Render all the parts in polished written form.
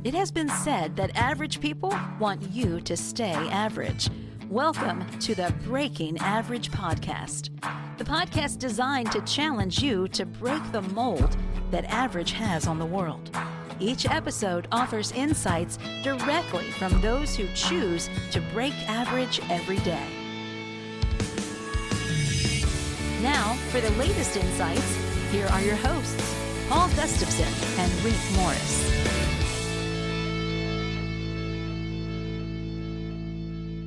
It has been said that average people want you to stay average. Welcome to the Breaking Average podcast, the podcast designed to challenge you to break the mold that average has on the world. Each episode offers insights directly from those who choose to break average every day. Now, for the latest insights, here are your hosts, Paul Gustafson and Rick Morris.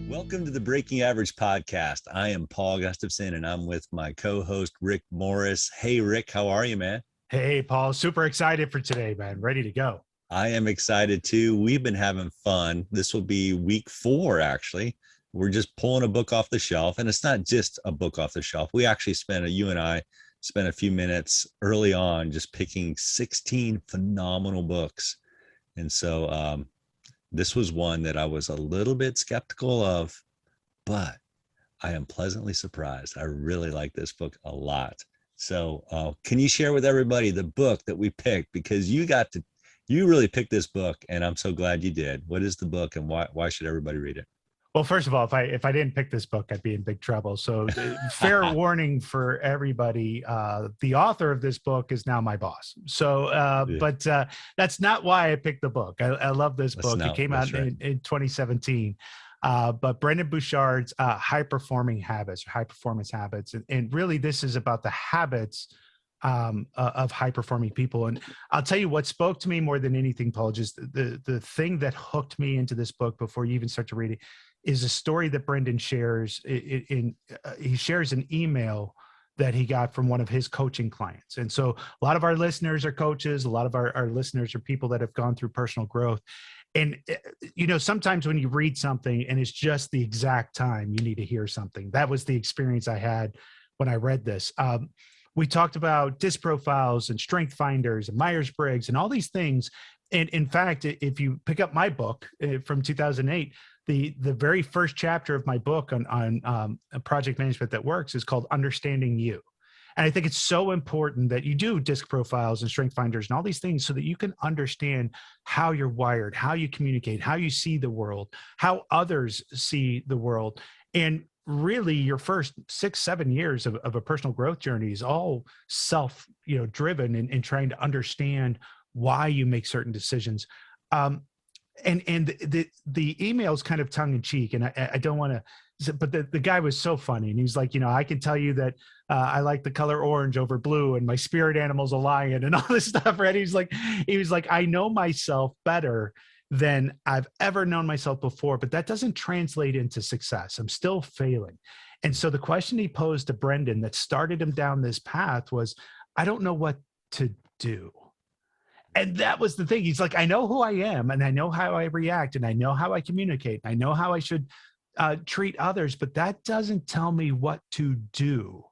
Welcome to the Breaking Average podcast. I am Paul Gustafson, and I'm with my co-host, Rick Morris. Hey, Rick, how are you, man? Hey, Paul. Super excited for today, man. Ready to go. I am excited, too. We've been having fun. This will be week 4, actually. We're just pulling a book off the shelf, and it's not just a book off the shelf. We actually you and I spent a few minutes early on just picking 16 phenomenal books. And so this was one that I was a little bit skeptical of, but I am pleasantly surprised. I really like this book a lot. So can you share with everybody the book that we picked? Because you really picked this book, and I'm so glad you did. What is the book, and why should everybody read it? Well, first of all, if I didn't pick this book, I'd be in big trouble. So fair warning for everybody. The author of this book is now my boss. So, but that's not why I picked the book. I love this book. It came out in 2017. But Brendon Burchard's High Performance Habits. And really, this is about the habits of high performing people. And I'll tell you what spoke to me more than anything, Paul, just the thing that hooked me into this book before you even start to read it is a story that Brendon shares. He shares an email that he got from one of his coaching clients. And so a lot of our listeners are coaches. A lot of our listeners are people that have gone through personal growth. And, sometimes when you read something and it's just the exact time you need to hear something. That was the experience I had when I read this. We talked about disc profiles and strength finders and Myers-Briggs and all these things. And in fact, if you pick up my book from 2008, the very first chapter of my book on project management that works is called Understanding You. And I think it's so important that you do disc profiles and strength finders and all these things so that you can understand how you're wired, how you communicate, how you see the world, how others see the world. And really your first 6-7 years of a personal growth journey is all self, driven and trying to understand why you make certain decisions. And the email is kind of tongue in cheek, and I don't want to, but the guy was so funny, and he was like, I can tell you that I like the color orange over blue, and my spirit animal's a lion, and all this stuff. Right? He was like, I know myself better than I've ever known myself before, but that doesn't translate into success. I'm still failing. And so the question he posed to Brendon that started him down this path was, I don't know what to do. And that was the thing. He's like, I know who I am, and I know how I react, and I know how I communicate. I know how I should treat others, but that doesn't tell me what to do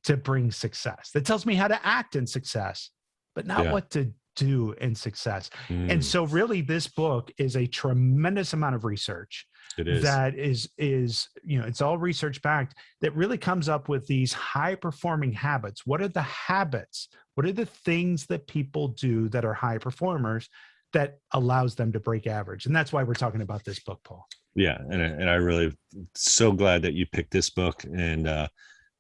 to bring success. That tells me how to act in success, but not what to do in success. And so really this book is a tremendous amount of research. It is. That is, it's all research backed that really comes up with these high performing habits. What are the habits? What are the things that people do that are high performers that allows them to break average? And that's why we're talking about this book, Paul. Yeah. And I really so glad that you picked this book. And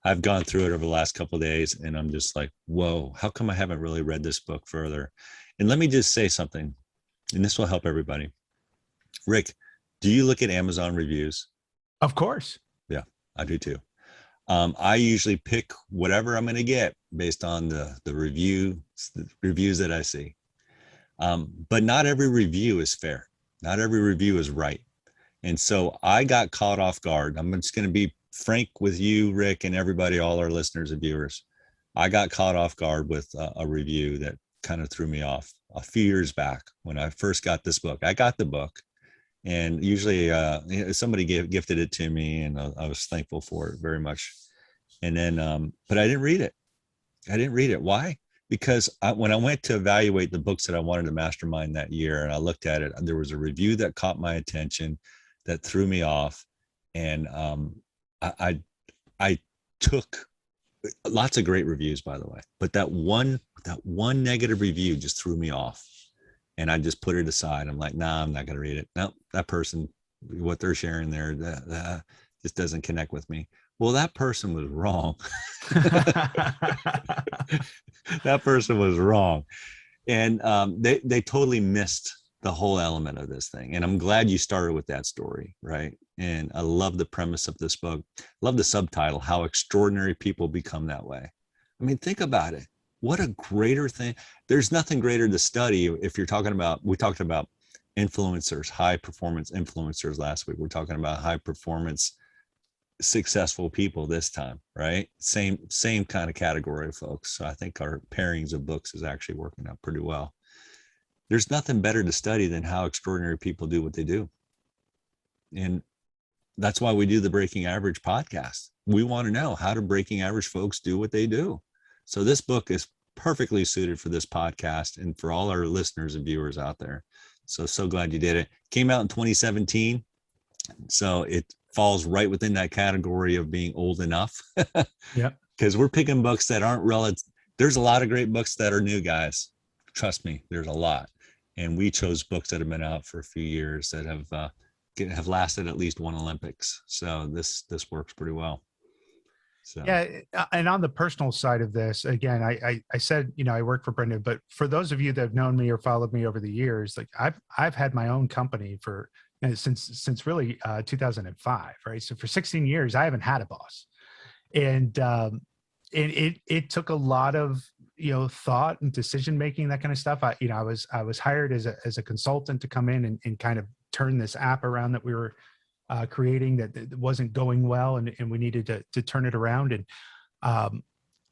I've gone through it over the last couple of days, and I'm just like, whoa, how come I haven't really read this book further? And let me just say something, and this will help everybody. Rick, do you look at Amazon reviews? Of course. Yeah, I do too. I usually pick whatever I'm going to get based on the reviews that I see. But not every review is fair. Not every review is right. And so I got caught off guard. I'm just going to be frank with you, Rick, and everybody, all our listeners and viewers. I got caught off guard with a review that kind of threw me off a few years back when I first got this book. I got the book, and usually somebody gifted it to me, and I was thankful for it very much. And then, but I didn't read it. Why? Because when I went to evaluate the books that I wanted to mastermind that year, and I looked at it, there was a review that caught my attention that threw me off. And I took lots of great reviews, by the way, but that one negative review just threw me off. and I just put it aside. I'm like, nah, I'm not going to read it. Nope, that person, what they're sharing there, that just doesn't connect with me. Well, that person was wrong. That person was wrong. And they totally missed the whole element of this thing. And I'm glad you started with that story, right? And I love the premise of this book. Love the subtitle, How Extraordinary People Become That Way. I mean, think about it. What a greater thing. There's nothing greater to study if you're talking about, we talked about influencers, high performance influencers last week. We're talking about high performance successful people this time, right? Same kind of category of folks. So I think our pairings of books is actually working out pretty well. There's nothing better to study than how extraordinary people do what they do. And that's why we do the Breaking Average podcast. We want to know, how do breaking average folks do what they do? So this book is perfectly suited for this podcast and for all our listeners and viewers out there. So glad you did it. Came out in 2017. So it falls right within that category of being old enough. Yeah. Because we're picking books that aren't relative. There's a lot of great books that are new, guys. Trust me, there's a lot. And we chose books that have been out for a few years that have lasted at least one Olympics. So this works pretty well. So. Yeah, and on the personal side of this, again, I said, I work for Brendan, but for those of you that have known me or followed me over the years, like I've had my own company for since really 2005, right? So for 16 years, I haven't had a boss, and it took a lot of thought and decision making, that kind of stuff. I was hired as a consultant to come in and kind of turn this app around that we were creating that wasn't going well, and we needed to turn it around. And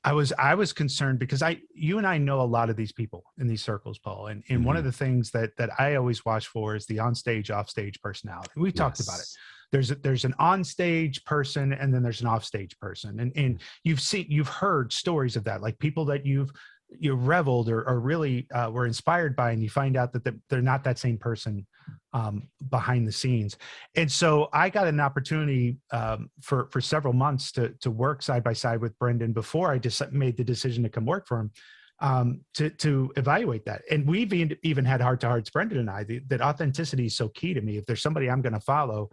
I was concerned because you and I know a lot of these people in these circles, Paul. And mm-hmm. One of the things that I always watch for is the onstage, offstage personality. We've talked about it. There's an onstage person, and then there's an offstage person. And you've heard stories of that, like people that you reveled or really were inspired by, and you find out that they're not that same person behind the scenes. And so I got an opportunity for several months to work side by side with Brendan before I just made the decision to come work for him, to evaluate that. And we've even had heart-to-hearts, Brendan and I, that authenticity is so key to me. If there's somebody I'm going to follow,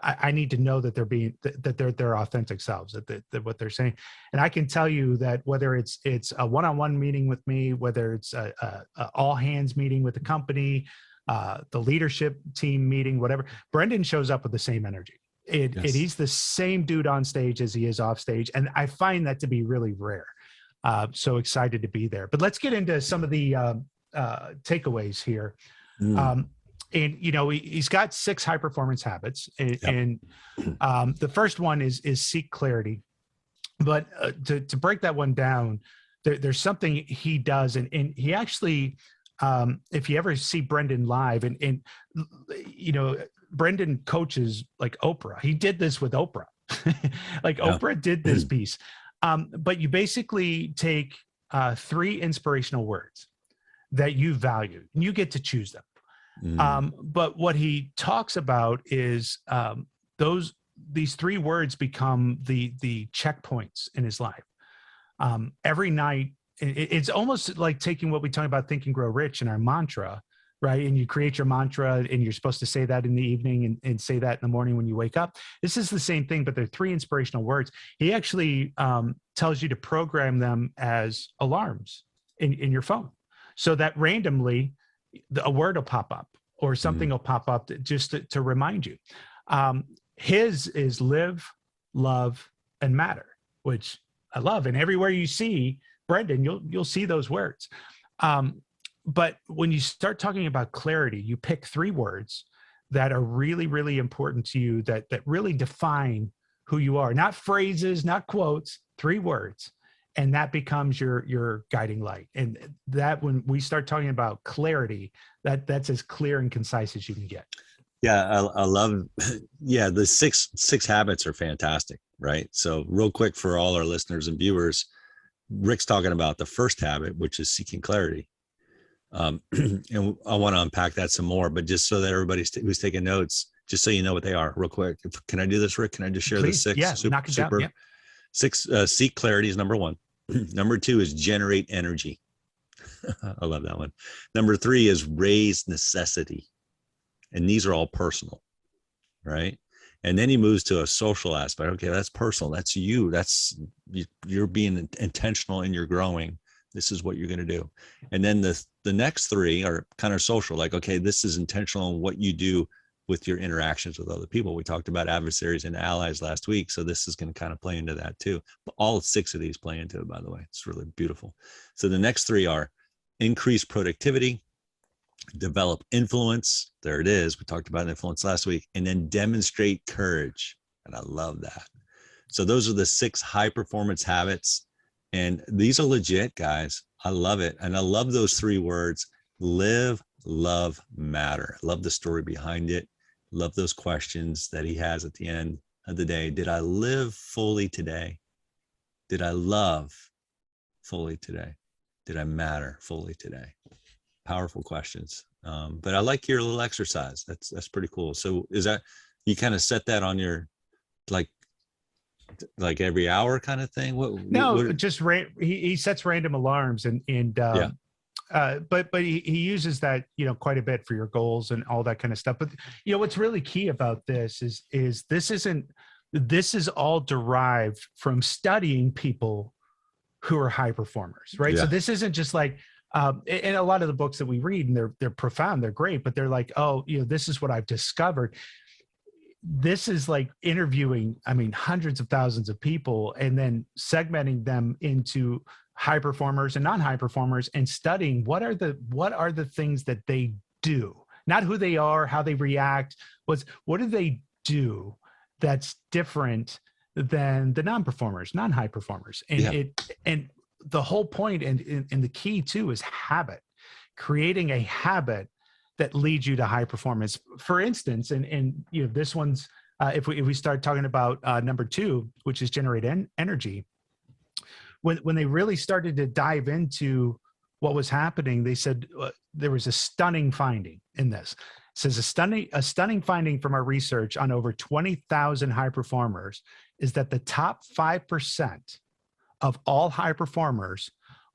I need to know that they're their authentic selves, that what they're saying. And I can tell you that whether it's a one-on-one meeting with me, whether it's a all hands meeting with the company, the leadership team meeting, whatever, Brendan shows up with the same energy. He's the same dude on stage as he is off stage. And I find that to be really rare. So excited to be there. But let's get into some of the takeaways here. And he's got 6 high performance habits, and the first one is seek clarity. But to break that one down, there's something he does, and he actually, if you ever see Brendan live, and Brendan coaches like Oprah. He did this with Oprah, Oprah did this piece. But you basically take 3 inspirational words that you value, and you get to choose them. But what he talks about is these 3 words become the checkpoints in his life. Every night, it's almost like taking what we talk about Think and Grow Rich in our mantra, right? And you create your mantra, and you're supposed to say that in the evening and say that in the morning when you wake up. This is the same thing, but they're 3 inspirational words. He actually tells you to program them as alarms in your phone, so that randomly a word will pop up or something will pop up just to remind you. His is live, love, and matter, which I love. And everywhere you see Brendan, you'll see those words. But when you start talking about clarity, you pick 3 words that are really, really important to you, that really define who you are. Not phrases, not quotes, 3 words. And that becomes your guiding light. And that, when we start talking about clarity, that's as clear and concise as you can get. Yeah, I love, the six habits are fantastic, right? So real quick for all our listeners and viewers, Rick's talking about the first habit, which is seeking clarity. And I want to unpack that some more, but just so that everybody who's taking notes, just so you know what they are real quick. Can I do this, Rick? Can I just share the 6? Yeah, knock it down. Yeah. 6, seek clarity is number 1. Number 2 is generate energy. I love that one. Number 3 is raise necessity. And these are all personal, right? And then he moves to a social aspect. Okay, that's personal. That's you. You're being intentional and you're growing. This is what you're going to do. And then the next 3 are kind of social, like, okay, this is intentional in what you do with your interactions with other people. We talked about adversaries and allies last week. So this is going to kind of play into that too. But all 6 of these play into it, by the way. It's really beautiful. So the next 3 are increase productivity, develop influence. There it is. We talked about influence last week. And then demonstrate courage. And I love that. So those are the 6 high performance habits. And these are legit, guys. I love it. And I love those 3 words: live, love, matter. I love the story behind it. Love those questions that he has at the end of the day. Did I live fully today? Did I love fully today? Did I matter fully today? Powerful questions. But I like your little exercise. That's pretty cool. So is that, you kind of set that on your, like every hour kind of thing? Just he sets random alarms but he uses that, quite a bit for your goals and all that kind of stuff. But what's really key about this is this is all derived from studying people who are high performers, right? Yeah. So this isn't just like, and a lot of the books that we read, and they're profound, they're great, but they're like, oh, this is what I've discovered. This is like interviewing, hundreds of thousands of people and then segmenting them into high performers and non-high performers and studying what are the things that they do, not who they are, how they react, what do they do that's different than the non-performers, non-high performers. And and the whole point and the key too is habit, creating a habit that leads you to high performance. For instance, and this one's, if we start talking about number 2, which is generate energy, when they really started to dive into what was happening, they said there was a stunning finding in this. It says a stunning finding from our research on over 20,000 high performers is that the top 5% of all high performers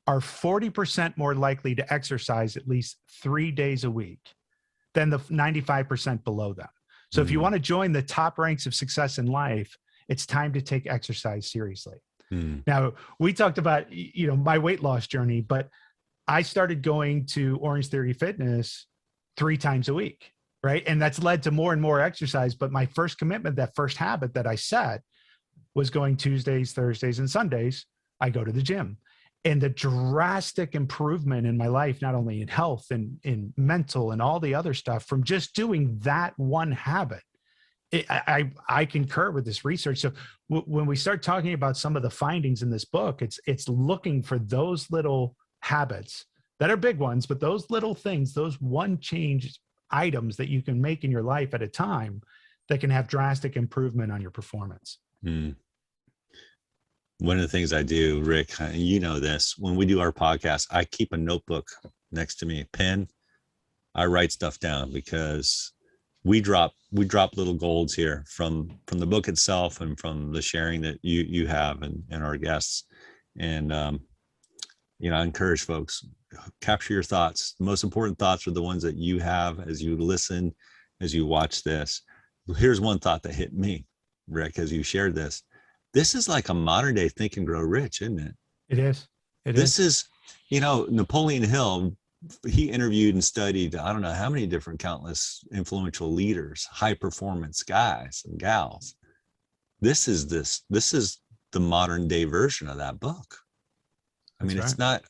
are 40% more likely to exercise at least 3 days a week than the 95% below them. So if you want to join the top ranks of success in life, it's time to take exercise seriously. Now, we talked about, my weight loss journey, but I started going to Orange Theory Fitness 3 times a week, right? And that's led to more and more exercise. But my first commitment, that first habit that I set, was going Tuesdays, Thursdays, and Sundays. I go to the gym. And the drastic improvement in my life, not only in health and in mental and all the other stuff, from just doing that one habit, I concur with this research. So when we start talking about some of the findings in this book, it's looking for those little habits that are big ones, but those little things, those one change items that you can make in your life at a time that can have drastic improvement on your performance. One of the things I do, Rick, this, when we do our podcast, I keep a notebook next to me, a pen. I write stuff down because we drop little golds here from the book itself and from the sharing that you have and our guests. And, I encourage folks, capture your thoughts. The most important thoughts are the ones that you have as you listen, as you watch this. Here's one thought that hit me, Rick, as you shared this. This is like a modern day Think and Grow Rich, isn't it? It is. This is, Napoleon Hill, he interviewed and studied, I don't know how many different countless influential leaders, high performance guys and gals. This is the modern day version of that book. It's not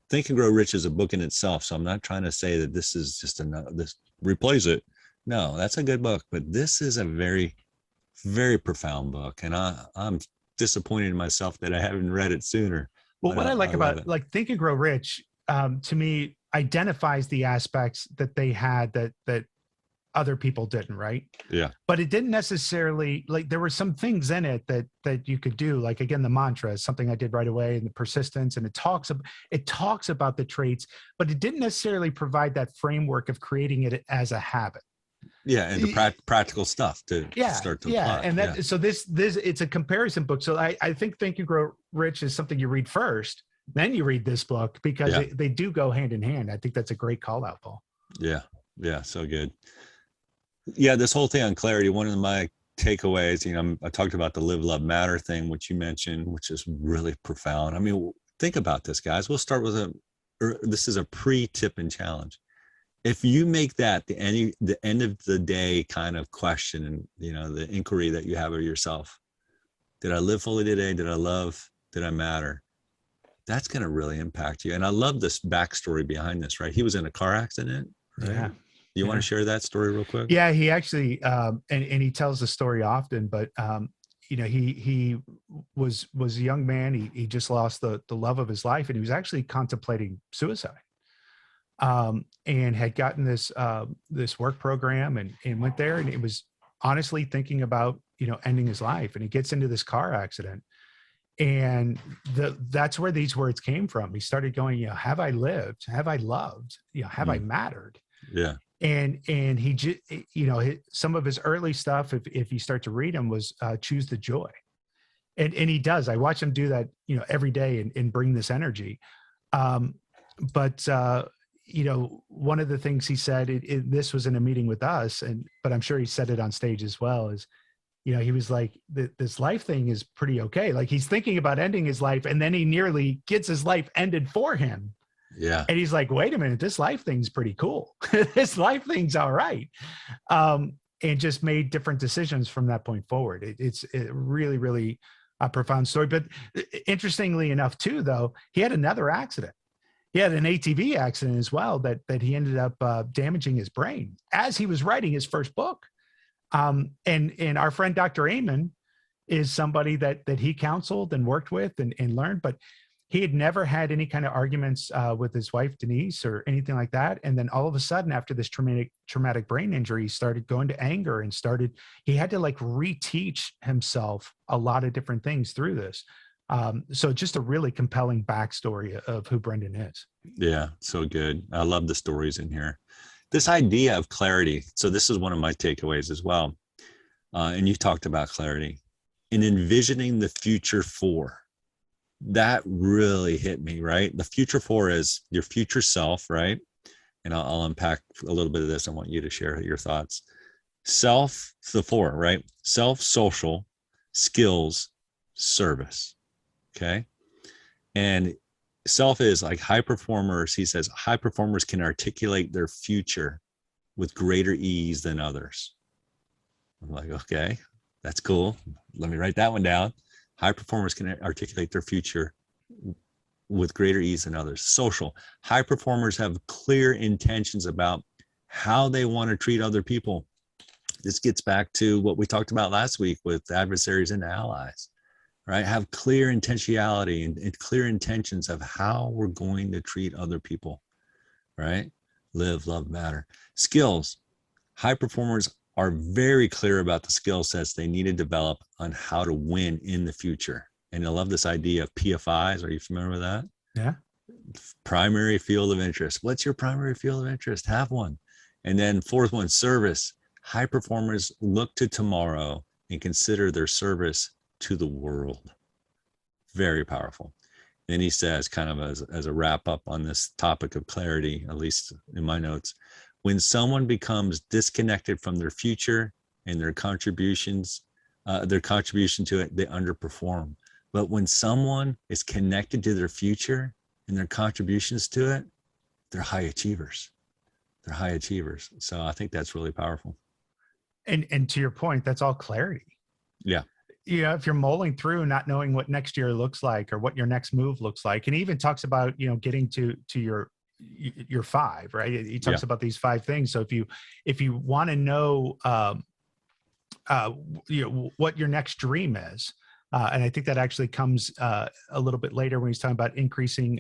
Think and Grow Rich is a book in itself. So I'm not trying to say that this is just this replace it. No, that's a good book, but this is a very, very profound book. And I'm disappointed in myself that I haven't read it sooner. Well, what I like about Think and Grow Rich, to me, identifies the aspects that they had that other people didn't, right? Yeah. But it didn't necessarily, there were some things in it that you could do. Like, again, the mantra is something I did right away, and the persistence, and it talks about the traits, but it didn't necessarily provide that framework of creating it as a habit. Yeah, and the practical stuff to start to apply. And so this it's a comparison book. So I think Think and Grow Rich is something you read first, then you read this book, because they do go hand in hand. I think that's a great call out, Paul. Yeah. Yeah. So good. Yeah. This whole thing on clarity, one of my takeaways, I talked about the live, love, matter thing, which you mentioned, which is really profound. I mean, think about this, guys. We'll start with this is a pre-tip and challenge. If you make that the end of the day kind of question, and the inquiry that you have of yourself, did I live fully today? Did I love? Did I matter? That's going to really impact you. And I love this backstory behind this, right? He was in a car accident. Right? Yeah. You want to share that story real quick? Yeah, he actually, and he tells the story often, but he was a young man. He just lost the love of his life, and he was actually contemplating suicide. And had gotten this work program and went there, and he was honestly thinking about ending his life. And he gets into this car accident, and that's where these words came from. He started going, have I lived? Have I loved? Have I mattered? Yeah. And he just, some of his early stuff, if you start to read him, was choose the joy. And he does. I watch him do that, every day and bring this energy. But one of the things he said, this was in a meeting with us, but I'm sure he said it on stage as well, is, he was like, this life thing is pretty okay. Like, he's thinking about ending his life, and then he nearly gets his life ended for him. Yeah. And he's like, wait a minute, this life thing's pretty cool. This life thing's all right. And just made different decisions from that point forward. It's really, really a profound story. But interestingly enough too, though, he had another accident. He had an ATV accident as well that he ended up damaging his brain as he was writing his first book. And our friend, Dr. Amen, is somebody that he counseled and worked with and learned, but he had never had any kind of arguments with his wife, Denise, or anything like that. And then all of a sudden, after this traumatic brain injury, he started going to anger and he had to reteach himself a lot of different things through this. So just a really compelling backstory of who Brendan is. Yeah, so good. I love the stories in here. This idea of clarity. So this is one of my takeaways as well. And you talked about clarity in envisioning the future for. That really hit me, right? The future for is your future self, right? And I'll unpack a little bit of this. I want you to share your thoughts. Self, the for, right? Self, social, skills, service. Okay. And self is like high performers. He says high performers can articulate their future with greater ease than others. I'm like, okay, that's cool. Let me write that one down. High performers can articulate their future with greater ease than others. Social. High performers have clear intentions about how they want to treat other people. This gets back to what we talked about last week with adversaries and allies, right? Have clear intentionality and clear intentions of how we're going to treat other people, right? Live, love, matter. Skills. High performers are very clear about the skill sets they need to develop on how to win in the future. And I love this idea of PFIs. Are you familiar with that? Yeah. Primary field of interest. What's your primary field of interest? Have one. And then fourth one, service. High performers look to tomorrow and consider their service to the world. Very powerful. Then he says, kind of as a wrap up on this topic of clarity, at least in my notes, when someone becomes disconnected from their future and their contribution to it, they underperform. But when someone is connected to their future and their contributions to it, they're high achievers. They're high achievers. So I think that's really powerful. And to your point, that's all clarity. Yeah. If you're mulling through not knowing what next year looks like or what your next move looks like, and he even talks about, getting to your five, right? He talks about these 5 things. So if you want to know, what your next dream is, and I think that actually comes a little bit later when he's talking about increasing,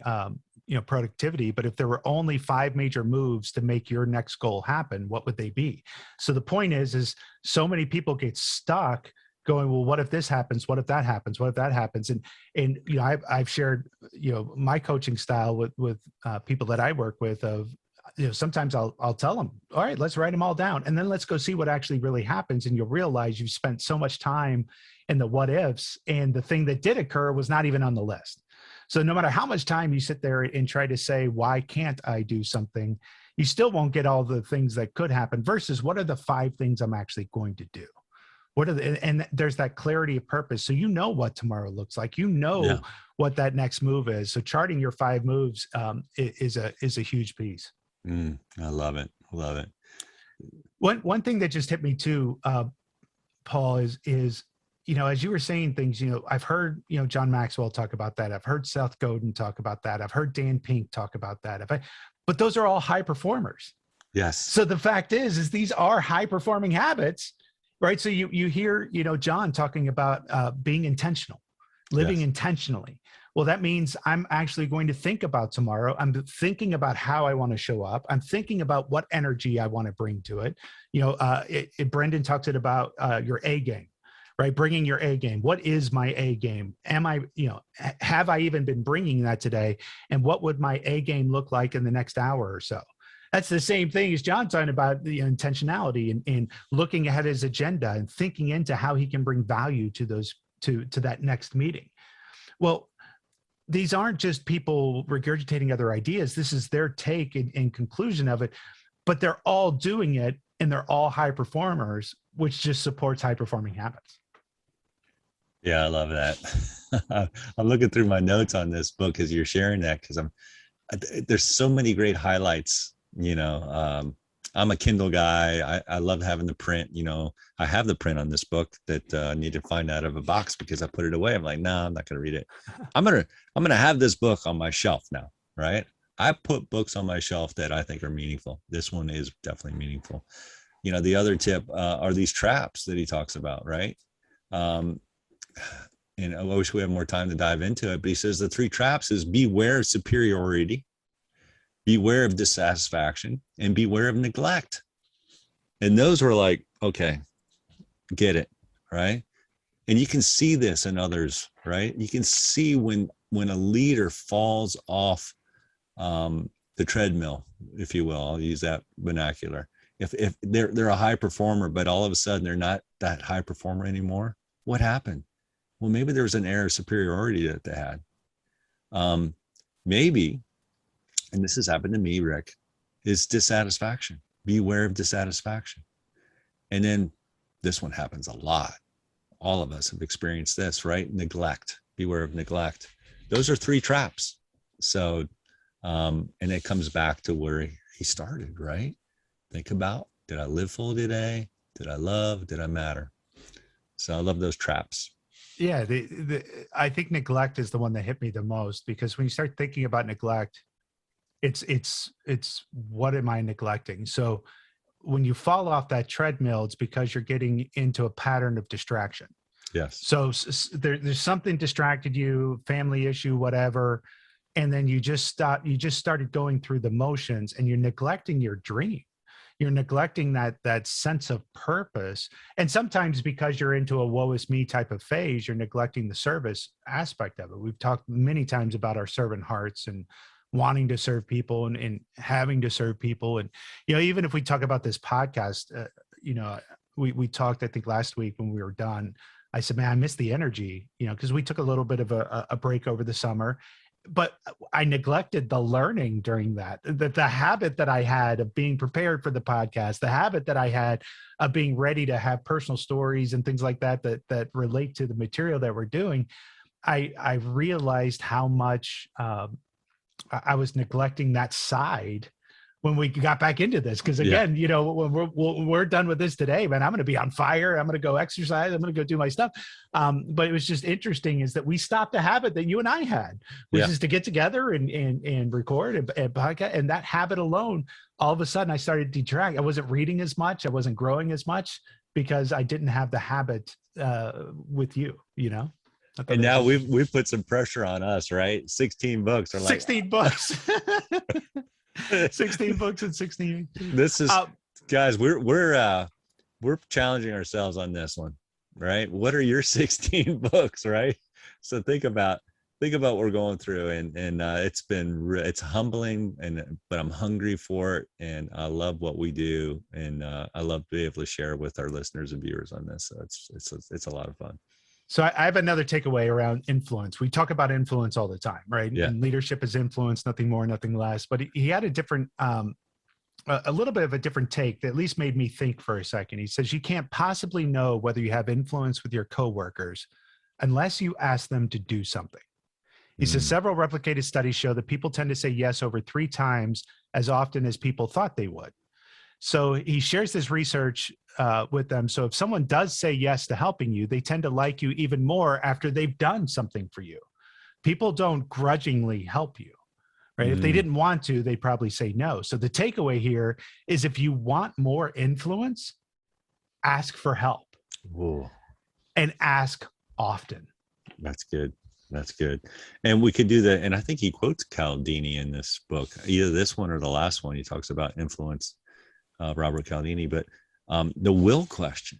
productivity. But if there were only 5 major moves to make your next goal happen, what would they be? So the point is so many people get stuck going, well, what if this happens? What if that happens? What if that happens? And I've shared, my coaching style with people that I work with of, sometimes I'll tell them, all right, let's write them all down. And then let's go see what actually really happens. And you'll realize you've spent so much time in the what ifs, and the thing that did occur was not even on the list. So no matter how much time you sit there and try to say, why can't I do something, you still won't get all the things that could happen versus what are the 5 things I'm actually going to do? What are the, and there's that clarity of purpose. So you know what tomorrow looks like, you know what that next move is. So charting your 5 moves is a huge piece. I love it. I love it. One thing that just hit me too, Paul, is, you know, as you were saying things, you know, I've heard, you know, John Maxwell talk about that. I've heard Seth Godin talk about that. I've heard Dan Pink talk about that. But those are all high performers. Yes. So the fact is these are high performing habits, right? So you hear, you know, John talking about being intentional, living intentionally. Well, that means I'm actually going to think about tomorrow. I'm thinking about how I want to show up. I'm thinking about what energy I want to bring to it. You know, Brendan talks about your A game, right? Bringing your A game. What is my A game? Am I, you know, have I even been bringing that today? And what would my A game look like in the next hour or so? That's the same thing as John talking about the intentionality and looking at his agenda and thinking into how he can bring value to those, to that next meeting. Well, these aren't just people regurgitating other ideas. This is their take and conclusion of it, but they're all doing it and they're all high performers, which just supports high performing habits. Yeah, I love that. I'm looking through my notes on this book as you're sharing that, because there's so many great highlights. You know, I'm a Kindle guy. I love having the print. You know, I have the print on this book that I need to find out of a box because I put it away. I'm like, no, I'm not going to read it. I'm gonna have this book on my shelf now, right? I put books on my shelf that I think are meaningful. This one is definitely meaningful. You know, the other tip are these traps that he talks about, right? And I wish we had more time to dive into it, but he says the 3 traps is beware of superiority, beware of dissatisfaction, and beware of neglect. And those were like, okay, get it, right? And you can see this in others, right? You can see when a leader falls off the treadmill, if you will. I'll use that vernacular. If they're a high performer, but all of a sudden they're not that high performer anymore, what happened? Well, maybe there was an air of superiority that they had. Maybe, and this has happened to me, Rick, is dissatisfaction. Beware of dissatisfaction. And then this one happens a lot. All of us have experienced this, right? Neglect. Beware of neglect. Those are 3 traps. So, and it comes back to where he started, right? Think about, did I live full today? Did I love? Did I matter? So I love those traps. Yeah, I think neglect is the one that hit me the most, because when you start thinking about neglect, it's what am I neglecting? So when you fall off that treadmill, it's because you're getting into a pattern of distraction. Yes. So there's something distracted you, family issue, whatever, and then you just started going through the motions, and you're neglecting your dream. You're neglecting that sense of purpose. And sometimes because you're into a woe is me type of phase, you're neglecting the service aspect of it. We've talked many times about our servant hearts and wanting to serve people and having to serve people. And, you know, even if we talk about this podcast, you know, we talked, I think last week when we were done, I said, man, I miss the energy, you know, because we took a little bit of a break over the summer, but I neglected the learning during that the habit that I had of being prepared for the podcast, the habit that I had of being ready to have personal stories and things like that relate to the material that we're doing. I realized how much I was neglecting that side when we got back into this. Because again, you know, when we're done with this today, man, I'm going to be on fire. I'm going to go exercise. I'm going to go do my stuff. But it was just interesting is that we stopped a habit that you and I had, which is to get together and record and podcast. And that habit alone, all of a sudden I started to detract. I wasn't reading as much. I wasn't growing as much because I didn't have the habit with you, you know? And now we've put some pressure on us, right? 16 books. 16 books. 16 books and 16. This is, guys, we're challenging ourselves on this one, right? What are your 16 books, right? So think about what we're going through, and it's humbling, but I'm hungry for it, and I love what we do, and I love to be able to share with our listeners and viewers on this. So it's a lot of fun. So I have another takeaway around influence. We talk about influence all the time, right? Yeah. And leadership is influence, nothing more, nothing less. But he had a different, a little bit of a different take that at least made me think for a second. He says, you can't possibly know whether you have influence with your coworkers unless you ask them to do something. He says, several replicated studies show that people tend to say yes over 3 times as often as people thought they would. So he shares this research with them. So if someone does say yes to helping you, they tend to like you even more after they've done something for you. People don't grudgingly help you, right? If they didn't want to, they'd probably say no. So the takeaway here is if you want more influence, ask for help. Whoa. And ask often. That's good. That's good. And we could do that. And I think he quotes Cialdini in this book, either this one or the last one. He talks about influence, Robert Cialdini, but the will question,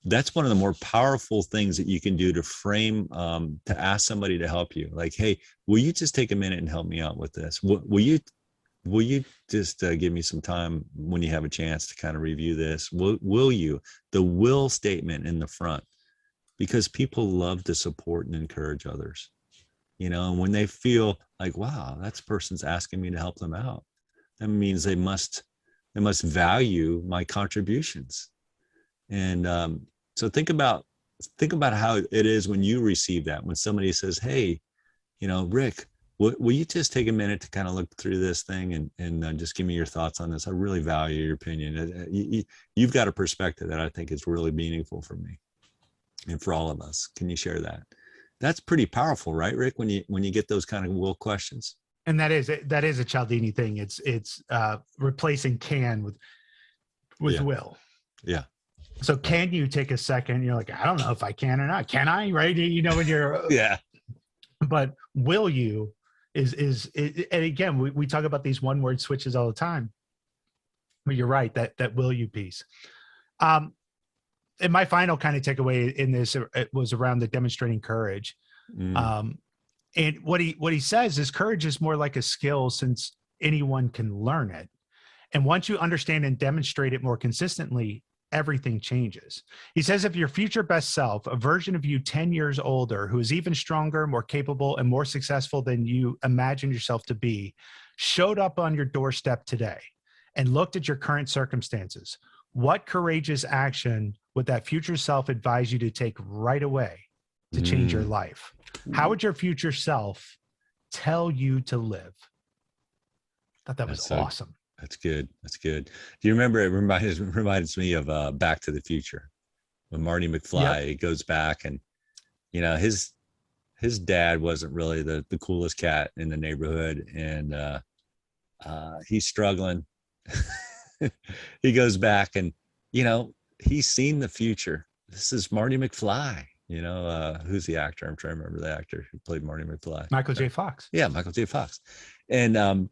that's one of the more powerful things that you can do to frame, to ask somebody to help you. Like, hey, will you just take a minute and help me out with this? Will you just give me some time when you have a chance to kind of review this? Will you? The will statement in the front, because people love to support and encourage others, and when they feel like, wow, that person's asking me to help them out, that means they must value my contributions. And so think about how it is when you receive that, when somebody says, hey, Rick, will you just take a minute to kind of look through this thing and just give me your thoughts on this? I really value your opinion. You've got a perspective that I think is really meaningful for me and for all of us. Can you share that? That's pretty powerful, right, Rick? When you get those kind of will questions. And that is a Cialdini thing. It's replacing can with will. Yeah. So can you take a second? You're like, I don't know if I can or not. Can I? Right? When you're yeah. But will you is and again, we talk about these one word switches all the time. But you're right, that will you piece. And my final kind of takeaway in this, it was around the demonstrating courage. And what he says is courage is more like a skill since anyone can learn it. And once you understand and demonstrate it more consistently, everything changes. He says, if your future best self, a version of you 10 years older, who is even stronger, more capable, and more successful than you imagine yourself to be, showed up on your doorstep today and looked at your current circumstances, what courageous action would that future self advise you to take right away to change your life? How would your future self tell you to live? I thought that was awesome. That's good. That's good. Do you remember, it reminds me of Back to the Future, when Marty McFly goes back and, his dad wasn't really the coolest cat in the neighborhood. And he's struggling. He goes back and, he's seen the future. This is Marty McFly. Who's the actor? I'm trying to remember the actor who played Marty McFly. Michael J. Fox. Yeah, Michael J. Fox. And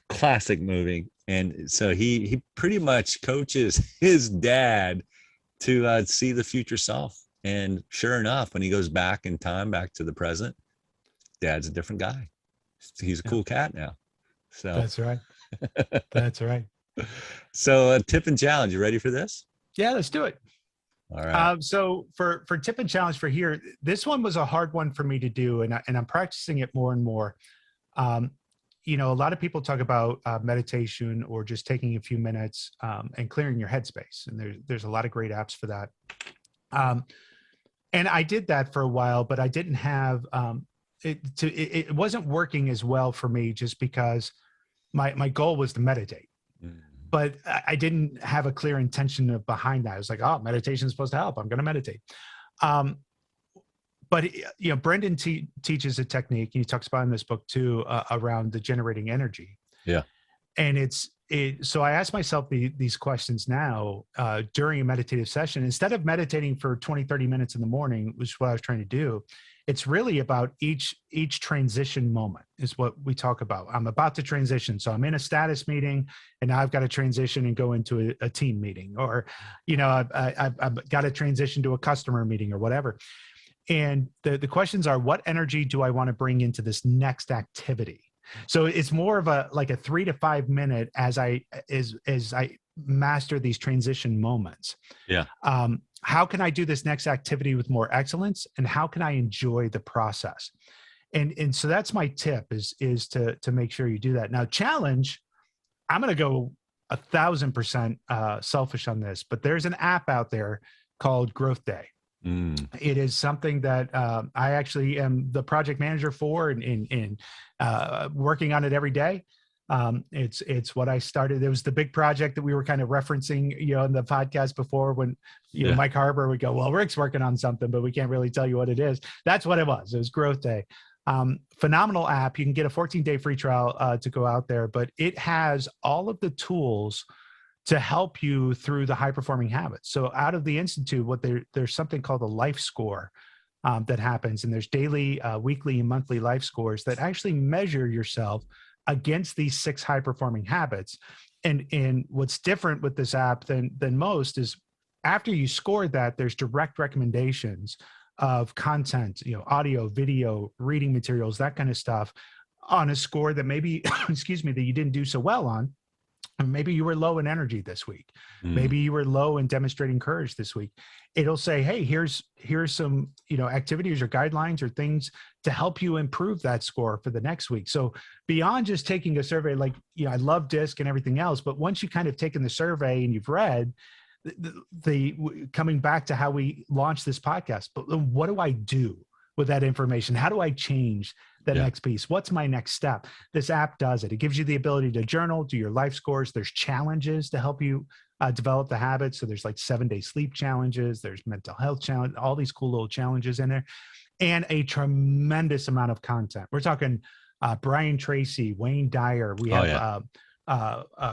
classic movie. And so he pretty much coaches his dad to see the future self. And sure enough, when he goes back in time, back to the present, dad's a different guy. He's a cool cat now. So that's right. That's right. So tip and challenge, you ready for this? Yeah, let's do it. All right. So for tip and challenge for here, this one was a hard one for me to do, and I'm practicing it more and more. A lot of people talk about meditation or just taking a few minutes and clearing your headspace, and there's a lot of great apps for that. And I did that for a while, but I didn't have it wasn't working as well for me, just because my goal was to meditate. But I didn't have a clear intention behind that. I was like, oh, meditation is supposed to help. I'm going to meditate. But Brendan teaches a technique, and he talks about in this book too, around the generating energy. Yeah. And so I ask myself these questions now during a meditative session. Instead of meditating for 20, 30 minutes in the morning, which is what I was trying to do, it's really about each transition moment is what we talk about. I'm about to transition. So I'm in a status meeting, and now I've got to transition and go into a team meeting, or, I've got to transition to a customer meeting or whatever. And the questions are, what energy do I want to bring into this next activity? So it's more of a 3 to 5 minute as I master these transition moments. Yeah. How can I do this next activity with more excellence? And how can I enjoy the process? And so that's my tip is to make sure you do that. Now, challenge, I'm going to go 1,000% selfish on this, but there's an app out there called Growth Day. It is something that I actually am the project manager for and working on it every day. It's what I started. It was the big project that we were kind of referencing, in the podcast before when, Mike Harbour would go, well, Rick's working on something, but we can't really tell you what it is. That's what it was. It was Growth Day. Phenomenal app. You can get a 14-day free trial to go out there, but it has all of the tools to help you through the high-performing habits. So out of the Institute, there's something called a life score that happens, and there's daily, weekly, and monthly life scores that actually measure yourself against these 6 high-performing habits. And what's different with this app than most is after you score that, there's direct recommendations of content, audio, video, reading materials, that kind of stuff on a score that maybe, excuse me, that you didn't do so well on. Maybe you were low in energy this week. Maybe you were low in demonstrating courage this week. It'll say, hey, here's some, activities or guidelines or things to help you improve that score for the next week. So beyond just taking a survey, like, I love DISC and everything else, but once you kind of taken the survey and you've read the coming back to how we launched this podcast, but what do I do with that information? How do I change the next piece? What's my next step? This app does it. It gives you the ability to journal, do your life scores. There's challenges to help you develop the habits. So there's like 7-day sleep challenges. There's mental health challenge, all these cool little challenges in there, and a tremendous amount of content. We're talking Brian Tracy, Wayne Dyer. We have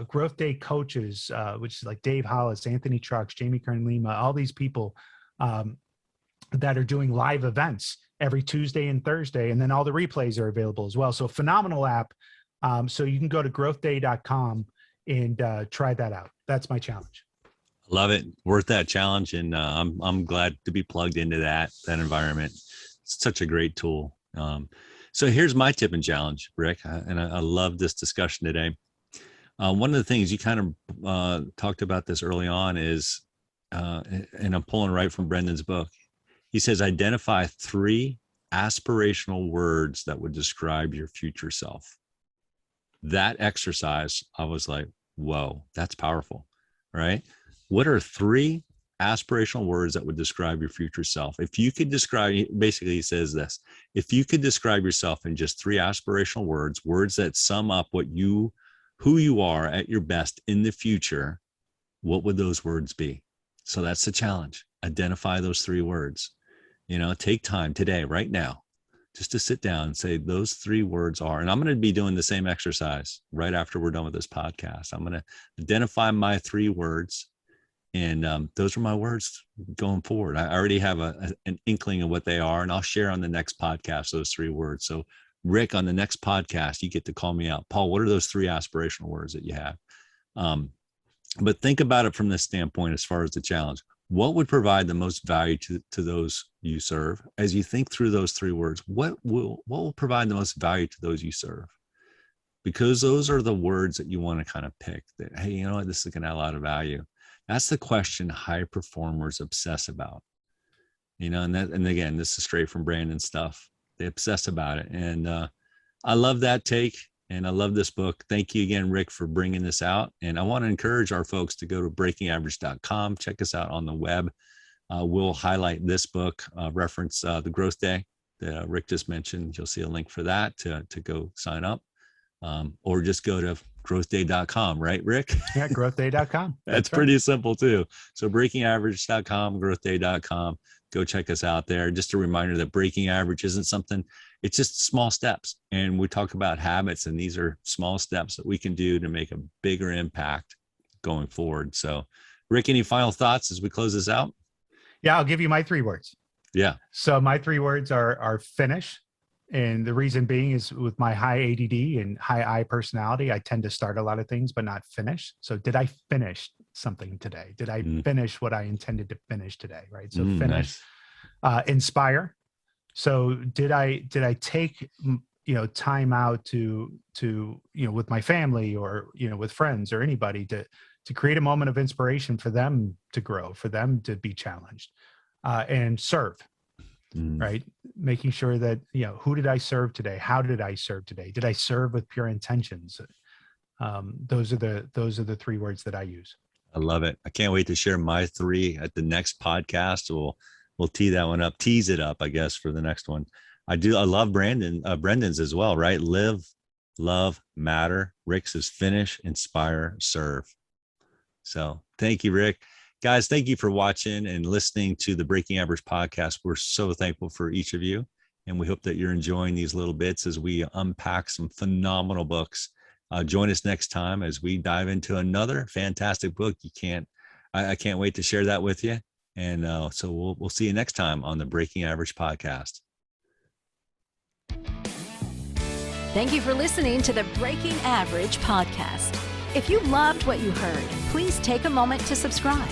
Growth Day coaches, which is like Dave Hollis, Anthony Trucks, Jamie Kern-Lima, all these people that are doing live events every Tuesday and Thursday. And then all the replays are available as well. So phenomenal app. So you can go to growthday.com and try that out. That's my challenge. Love it. Worth that challenge. And I'm glad to be plugged into that environment. It's such a great tool. So here's my tip and challenge, Rick. And I love this discussion today. One of the things you kind of talked about this early on is, and I'm pulling right from Brendan's book. He says, identify 3 aspirational words that would describe your future self. That exercise, I was like, whoa, that's powerful, right? What are 3 aspirational words that would describe your future self? If you could describe, basically he says this, if you could describe yourself in just 3 aspirational words that sum up who you are at your best in the future, what would those words be? So that's the challenge. Identify those 3 words. Take time today, right now, just to sit down and say those 3 words are, and I'm going to be doing the same exercise right after we're done with this podcast. I'm going to identify my 3 words, and those are my words going forward. I already have an inkling of what they are, and I'll share on the next podcast those 3 words. So Rick, on the next podcast, you get to call me out. Paul, what are those 3 aspirational words that you have? But think about it from this standpoint as far as the challenge. What would provide the most value to those you serve? As you think through those 3 words, what will provide the most value to those you serve? Because those are the words that you want to kind of pick that, hey, you know what, this is going to add a lot of value. That's the question high performers obsess about. And again, this is straight from Brandon's stuff. They obsess about it. And I love that take. And I love this book. Thank you again, Rick, for bringing this out. And I want to encourage our folks to go to breakingaverage.com. Check us out on the web. We'll highlight this book, reference the Growth Day that Rick just mentioned. You'll see a link for that to go sign up. Or just go to growthday.com, right, Rick? Yeah, growthday.com. That's pretty simple too. So breakingaverage.com, growthday.com. Go check us out there. Just a reminder that breaking average isn't something, it's just small steps. And we talk about habits, and these are small steps that we can do to make a bigger impact going forward. So Rick, any final thoughts as we close this out? Yeah, I'll give you my 3 words. Yeah. So my 3 words are finish. And the reason being is with my high ADD and high I personality, I tend to start a lot of things, but not finish. So did I finish something today? Did I finish what I intended to finish today? Right. So finish. Nice. Inspire. So did I take, time out to with my family or, with friends or anybody to create a moment of inspiration for them to grow, for them to be challenged, and serve. Right? Making sure that, who did I serve today? How did I serve today? Did I serve with pure intentions? Those are the three words that I use. I love it. I can't wait to share my three at the next podcast. We'll tease it up, I guess, for the next one. I love Brendan's as well, right? Live, love, matter. Rick's is finish, inspire, serve. So thank you, Rick. Guys, thank you for watching and listening to the Breaking Average podcast. We're so thankful for each of you, and we hope that you're enjoying these little bits as we unpack some phenomenal books. Join us next time as we dive into another fantastic book. I can't wait to share that with you. And so we'll see you next time on the Breaking Average podcast. Thank you for listening to the Breaking Average podcast. If you loved what you heard, please take a moment to subscribe.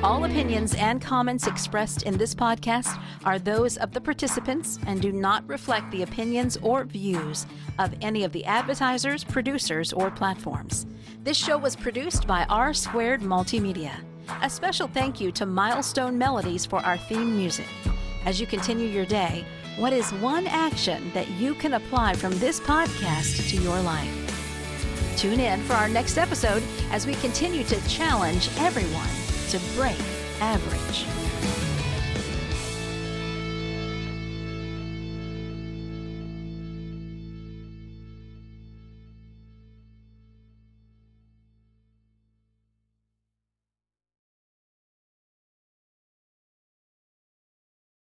All opinions and comments expressed in this podcast are those of the participants and do not reflect the opinions or views of any of the advertisers, producers, or platforms. This show was produced by R Squared Multimedia. A special thank you to Milestone Melodies for our theme music. As you continue your day, what is one action that you can apply from this podcast to your life? Tune in for our next episode as we continue to challenge everyone to break average.